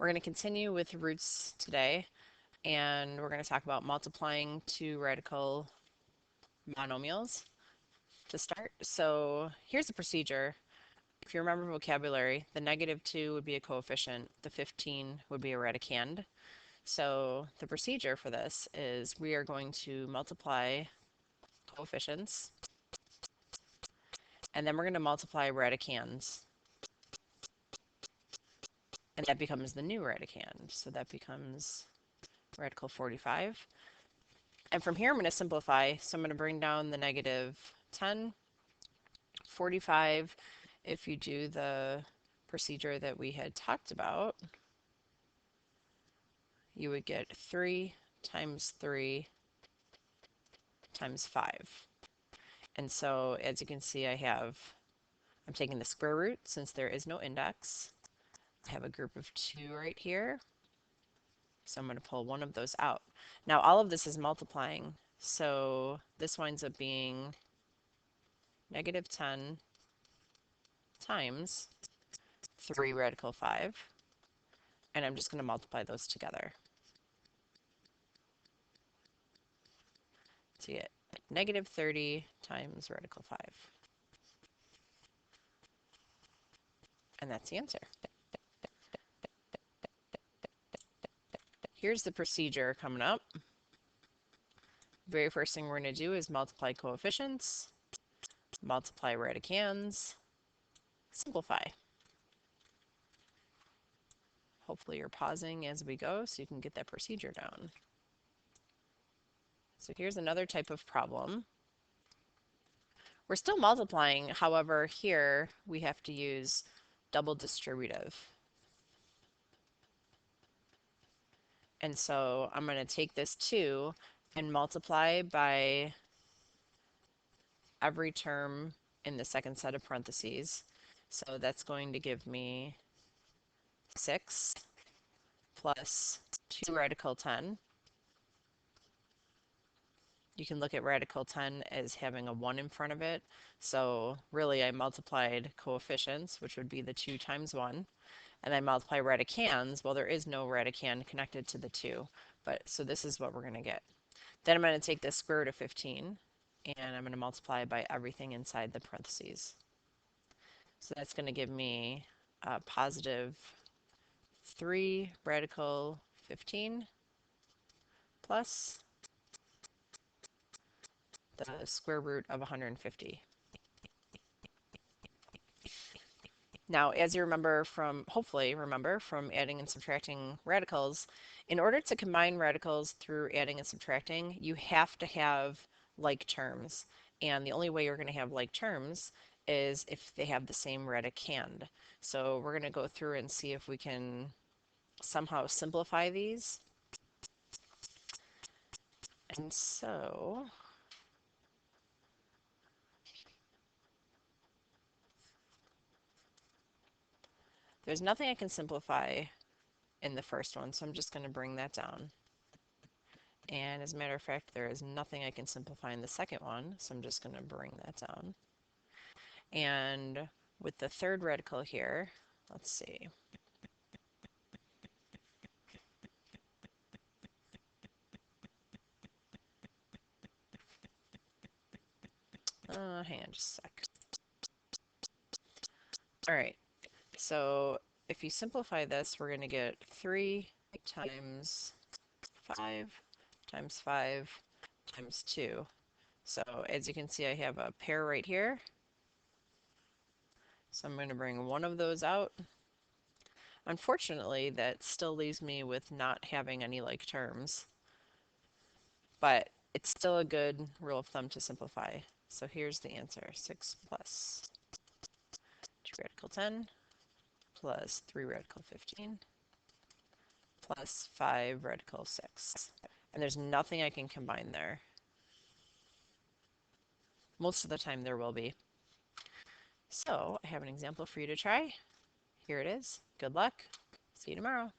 We're going to continue with roots today, and we're going to talk about multiplying two radical monomials to start. So here's the procedure. If you remember vocabulary, the -2 would be a coefficient, the 15 would be a radicand. So the procedure for this is we are going to multiply coefficients, and then we're going to multiply radicands, and that becomes the new radicand. So that becomes radical 45. And from here, I'm going to simplify. So I'm going to bring down the -10, 45. If you do the procedure that we had talked about, you would get 3 times 3 times 5. And so as you can see, I'm taking the square root since there is no index. I have a group of 2 right here. So I'm going to pull one of those out. Now all of this is multiplying. So this winds up being -10 times 3 radical 5. And I'm just going to multiply those together to get -30 times radical 5. And that's the answer. Here's the procedure coming up. Very first thing we're going to do is multiply coefficients, multiply radicands, simplify. Hopefully you're pausing as we go so you can get that procedure down. So here's another type of problem. We're still multiplying, however, here we have to use double distributive. And so I'm going to take this 2 and multiply by every term in the second set of parentheses. So that's going to give me 6 plus 2 radical 10. You can look at radical 10 as having a 1 in front of it. So really I multiplied coefficients, which would be the 2 times 1. And I multiply radicands. Well, there is no radicand connected to the 2. But so this is what we're going to get. Then I'm going to take the square root of 15, and I'm going to multiply by everything inside the parentheses. So that's going to give me a positive 3 radical 15 plus the square root of 150. Now, as you remember from, hopefully remember from adding and subtracting radicals, in order to combine radicals through adding and subtracting, you have to have like terms. And the only way you're going to have like terms is if they have the same radicand. So we're going to go through and see if we can somehow simplify these. And so there's nothing I can simplify in the first one, so I'm just going to bring that down. And as a matter of fact, there is nothing I can simplify in the second one, so I'm just going to bring that down. And with the third radical here, let's see. Hang on just a sec. All right, so if you simplify this, we're going to get 3 times 5 times 5 times 2. So as you can see, I have a pair right here. So I'm going to bring one of those out. Unfortunately, that still leaves me with not having any like terms, but it's still a good rule of thumb to simplify. So here's the answer. 6 plus 2 radical 10 plus 3 radical 15 plus 5 radical 6. And there's nothing I can combine there. Most of the time there will be. So I have an example for you to try. Here it is. Good luck. See you tomorrow.